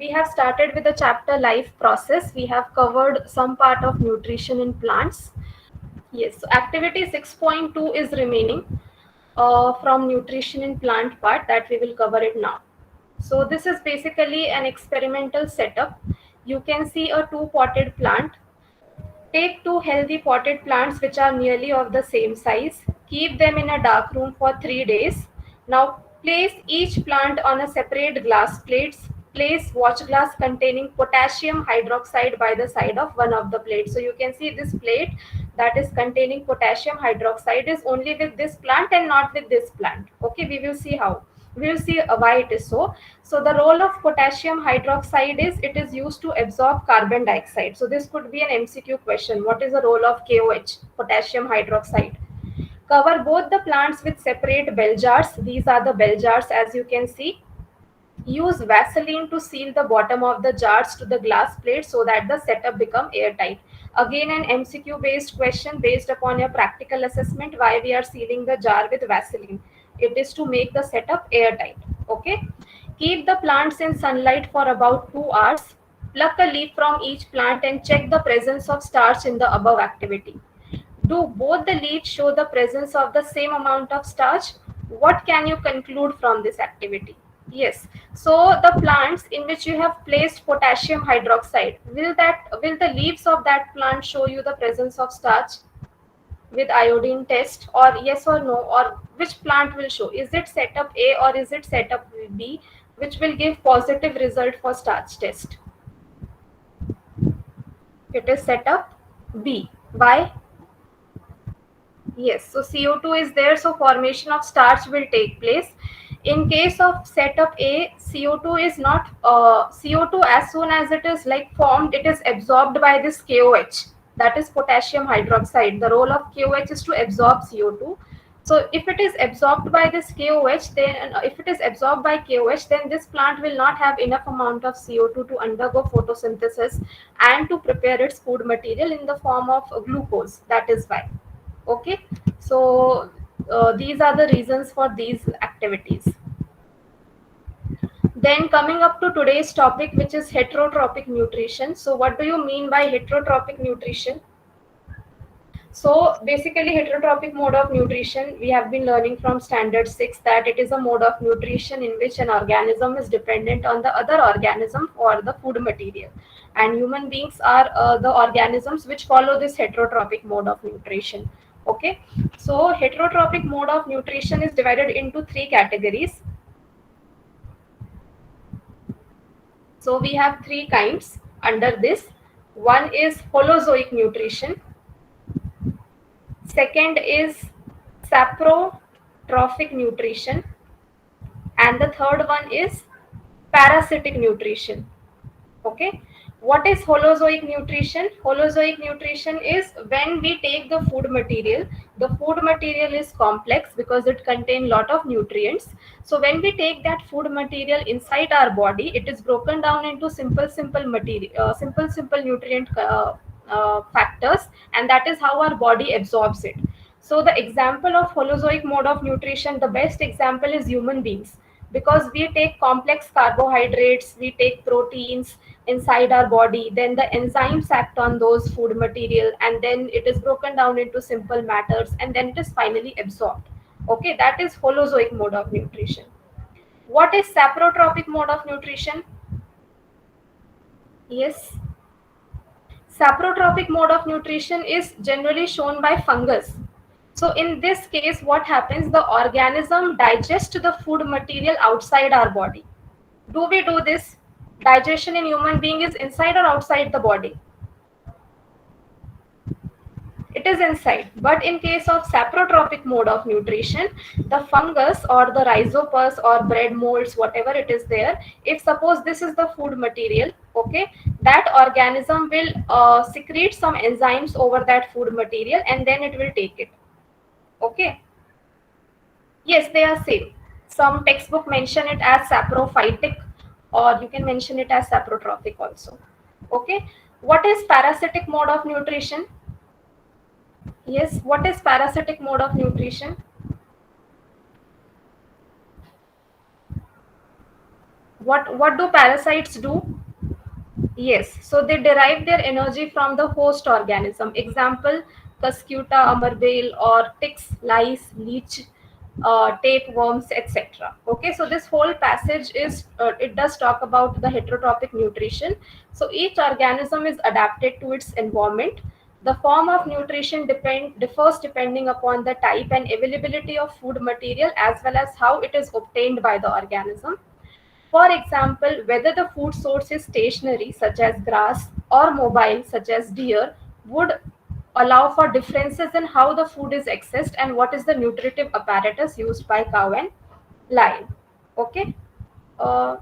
we have started with the chapter life process. We have covered some part of nutrition in plants. Yes, so activity 6.2 is remaining from nutrition in plant part that we will cover it now. So this is basically an experimental setup. You can see a two potted plant. Take two healthy potted plants which are nearly of the same size. Keep them in a dark room for 3 days. Now place each plant on a separate glass plates. Place watch glass containing potassium hydroxide by the side of one of the plates. So you can see this plate that is containing potassium hydroxide is only with this plant and not with this plant. Okay, we will see how. We will see why it is so. So the role of potassium hydroxide is it is used to absorb carbon dioxide. So this could be an MCQ question. What is the role of KOH, potassium hydroxide? Cover both the plants with separate bell jars. These are the bell jars as you can see. Use Vaseline to seal the bottom of the jars to the glass plate so that the setup become airtight. Again an MCQ based question based upon your practical assessment why we are sealing the jar with Vaseline. It is to make the setup airtight. Okay. Keep the plants in sunlight for about 2 hours. Pluck a leaf from each plant and check the presence of starch in the above activity. Do both the leaves show the presence of the same amount of starch? What can you conclude from this activity? Yes. So the plants in which you have placed potassium hydroxide, will the leaves of that plant show you the presence of starch with iodine test, or yes or no, or which plant will show? Is it setup A or is it setup B which will give positive result for starch test? It is setup B. Why? Yes, so CO2 is there, so formation of starch will take place. In case of setup A, CO2 is not CO2 as soon as it is like formed, it is absorbed by this KOH, that is potassium hydroxide. The role of KOH is to absorb CO2. So if it is absorbed by this KOH, then if it is absorbed by KOH, then this plant will not have enough amount of CO2 to undergo photosynthesis and to prepare its food material in the form of glucose. That is why. Okay, so these are the reasons for these activities. Then coming up to today's topic, which is heterotrophic nutrition. So what do you mean by heterotrophic nutrition? So basically heterotrophic mode of nutrition, we have been learning from standard 6 that it is a mode of nutrition in which an organism is dependent on the other organism for the food material, and human beings are the organisms which follow this heterotrophic mode of nutrition. Okay, so heterotrophic mode of nutrition is divided into three categories. So we have three kinds under this. One is holozoic nutrition. Second is saprotrophic nutrition, and the third one is parasitic nutrition. Okay, what is holozoic nutrition? Holozoic nutrition is when we take the food material is complex because it contains lot of nutrients. So when we take that food material inside our body, it is broken down into simple material, simple nutrient factors, and that is how our body absorbs it. So the example of holozoic mode of nutrition, the best example is human beings, because we take complex carbohydrates, we take proteins inside our body, then the enzymes act on those food material, and then it is broken down into simple matters, and then it is finally absorbed. Okay, that is holozoic mode of nutrition. What is saprotrophic mode of nutrition? Yes. Saprotrophic mode of nutrition is generally shown by fungus. So in this case, what happens? The organism digests the food material outside our body. Do we do this? Digestion in human being is inside or outside the body? It is inside. But in case of saprotrophic mode of nutrition, the fungus or the rhizopus or bread molds, whatever it is there, if suppose this is the food material, okay, that organism will secrete some enzymes over that food material, and then it will take it. Okay. Yes, they are same. Some textbook mention it as saprophytic, or you can mention it as saprotrophic also. Okay. What is parasitic mode of nutrition? Yes, what is parasitic mode of nutrition? What do parasites do? Yes, so they derive their energy from the host organism. Example, Cuscuta, amarvale, or ticks, lice, leech, tapeworms, etc. Okay, so this whole passage is it does talk about the heterotrophic nutrition. So each organism is adapted to its environment. The form of nutrition differs depending upon the type and availability of food material as well as how it is obtained by the organism. For example, whether the food source is stationary, such as grass, or mobile, such as deer, would allow for differences in how the food is accessed and what is the nutritive apparatus used by cow and lion. Okay,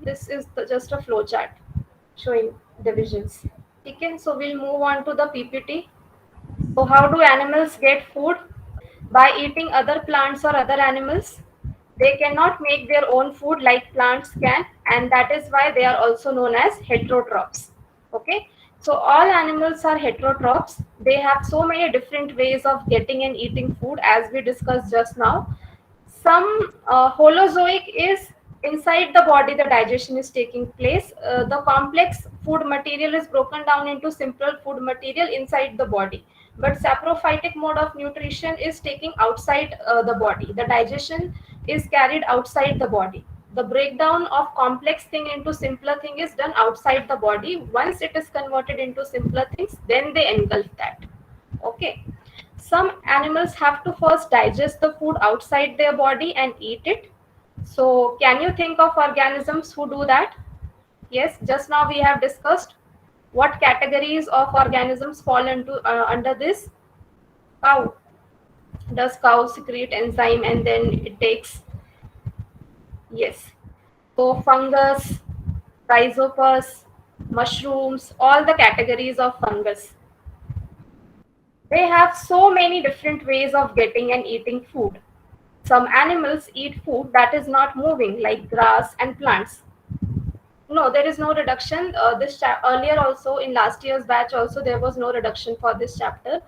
this is just a flowchart showing divisions. Okay, so we'll move on to the PPT. So, how do animals get food? By eating other plants or other animals. They cannot make their own food like plants can, and that is why they are also known as heterotrophs. Okay, so all animals are heterotrophs. They have so many different ways of getting and eating food, as we discussed just now. Some holozoic is inside the body, the digestion is taking place. The complex food material is broken down into simpler food material inside the body. But saprophytic mode of nutrition is taking outside the body. The digestion is carried outside the body. The breakdown of complex thing into simpler thing is done outside the body. Once it is converted into simpler things, then they engulf that. Okay, some animals have to first digest the food outside their body and eat it. So can you think of organisms who do that? Yes, just now we have discussed what categories of organisms fall into under this. Cow. Does cow secrete enzyme and then it takes? Yes. So fungus, rhizopus, mushrooms, all the categories of fungus. They have so many different ways of getting and eating food. Some animals eat food that is not moving, like grass and plants. No, there is no reduction. Earlier also in last year's batch also there was no reduction for this chapter,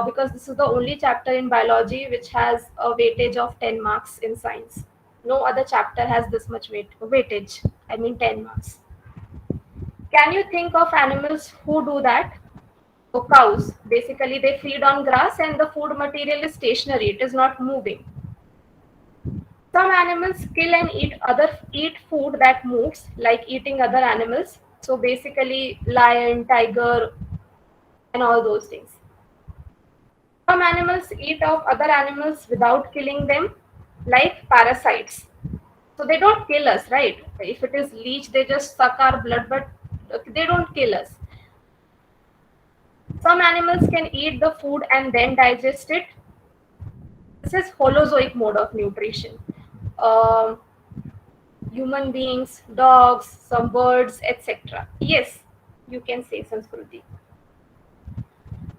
because this is the only chapter in biology which has a weightage of 10 marks in science. No other chapter has this much weightage. I mean 10 marks. Can you think of animals who do that? So cows, basically they feed on grass and the food material is stationary. It is not moving. Some animals kill and eat food that moves, like eating other animals. So basically, lion, tiger, and all those things. Some animals eat of other animals without killing them, like parasites. So they don't kill us, right? If it is leech, they just suck our blood, but they don't kill us. Some animals can eat the food and then digest it. This is holozoic mode of nutrition. Um Human beings, dogs, some birds, etc. Yes, you can say Sanskruti.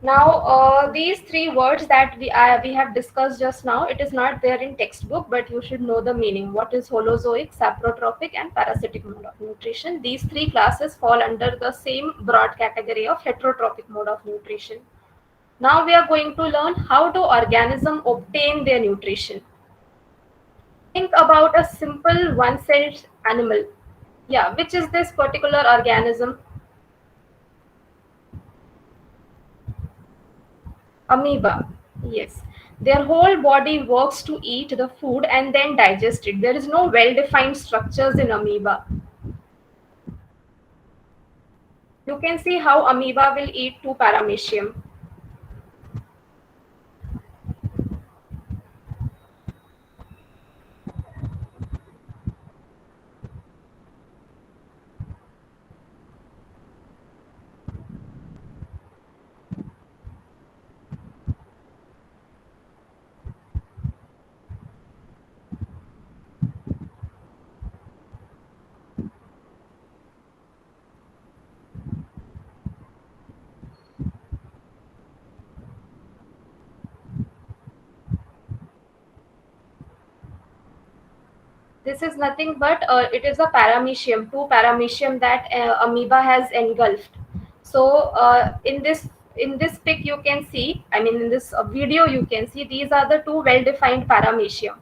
Now, these three words that we have discussed just now, it is not there in textbook, but you should know the meaning. What is holozoic, saprotrophic, and parasitic mode of nutrition? These three classes fall under the same broad category of heterotrophic mode of nutrition. Now we are going to learn how do organisms obtain their nutrition. Think about a simple one-celled animal. Yeah, which is this particular organism? Amoeba. Yes. Their whole body works to eat the food and then digest it. There is no well-defined structures in amoeba. You can see how amoeba will eat to paramecium. This is nothing but it is a paramecium, two paramecium that amoeba has engulfed. So in this pic you can see, I mean in this video you can see these are the two well-defined paramecium.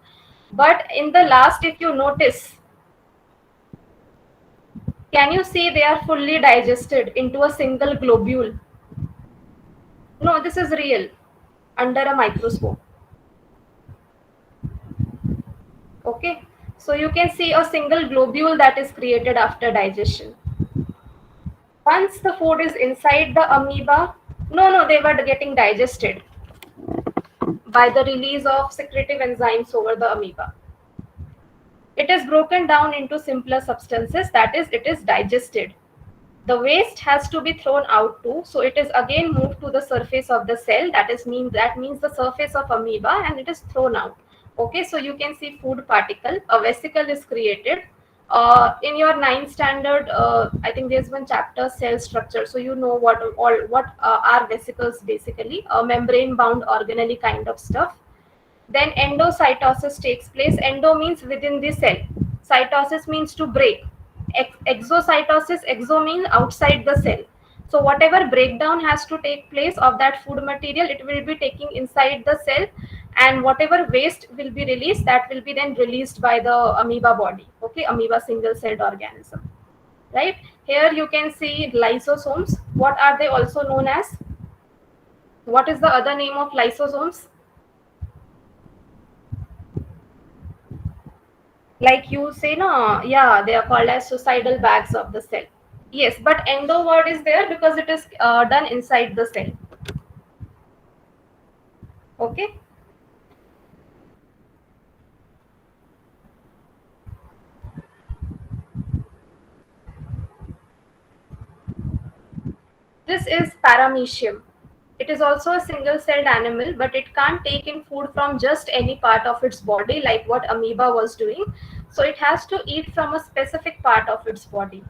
But in the last, if you notice, Can you see they are fully digested into a single globule? No, this is real under a microscope. Okay, so you can see a single globule that is created after digestion. Once the food is inside the amoeba, no, they were getting digested by the release of secretive enzymes over the amoeba. It is broken down into simpler substances, that is, it is digested. The waste has to be thrown out too, so it is again moved to the surface of the cell, that means the surface of amoeba, and it is thrown out. Okay, so you can see food particle, a vesicle is created. In your ninth standard, I think there's one chapter, cell structure, so you know what are vesicles, basically a membrane bound organelle kind of stuff. Then endocytosis takes place. Endo means within the cell. Cytosis means to break. Exocytosis, exo means outside the cell. So whatever breakdown has to take place of that food material, it will be taking inside the cell, and whatever waste will be released, that will be then released by the amoeba body. Okay, amoeba single celled organism. Right? Here you can see lysosomes. What are they also known as? What is the other name of lysosomes? Like you say, no, yeah, they are called as suicidal bags of the cell. Yes, but endo word is there because it is done inside the cell. Okay, this is paramecium. It is also a single celled animal, but it can't take in food from just any part of its body like what amoeba was doing. So it has to eat from a specific part of its body.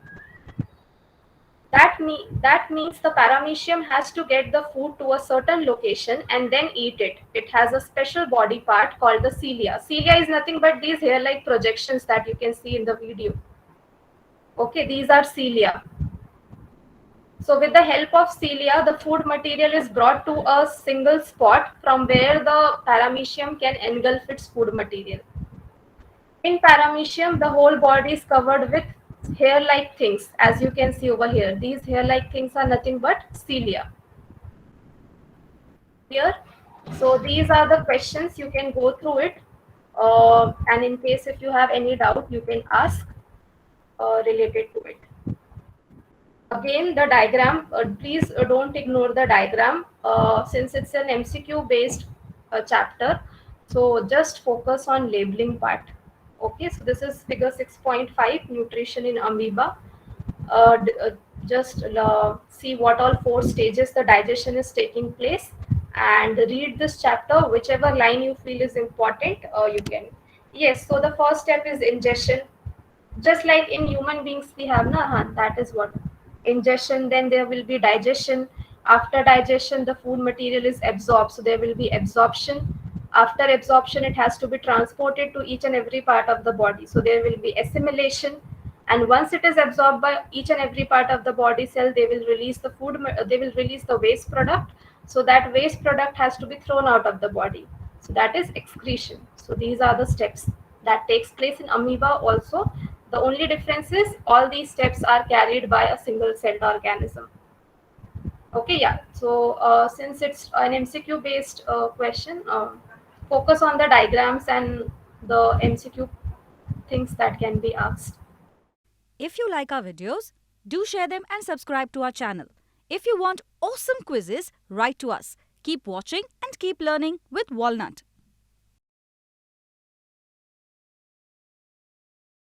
That means the paramecium has to get the food to a certain location and then eat it. It has a special body part called the cilia. Cilia is nothing but these hair-like projections that you can see in the video. Okay, these are cilia. So with the help of cilia, the food material is brought to a single spot from where the paramecium can engulf its food material. In paramecium, the whole body is covered with hair-like things, as you can see over here. These hair-like things are nothing but cilia. Here, so these are the questions. You can go through it, and in case if you have any doubt, you can ask related to it. Again, the diagram, please don't ignore the diagram since it's an MCQ based chapter. So just focus on labeling part. Okay, so this is figure 6.5, nutrition in amoeba. uh, d- uh, just see what all four stages the digestion is taking place, and read this chapter. Whichever line you feel is important, you can. Yes, so the first step is ingestion. Just like in human beings we have na, that is what ingestion. Then there will be digestion. After digestion, the food material is absorbed, so there will be absorption. After absorption, it has to be transported to each and every part of the body, so there will be assimilation. And once it is absorbed by each and every part of the body cell, they will release they will release the waste product. So that waste product has to be thrown out of the body, so that is excretion. So these are the steps that takes place in amoeba also. The only difference is all these steps are carried by a single celled organism. Okay, yeah. So since it's an MCQ based question, focus on the diagrams and the MCQ things that can be asked. If you like our videos, do share them and subscribe to our channel. If you want awesome quizzes, write to us. Keep watching and keep learning with Walnut.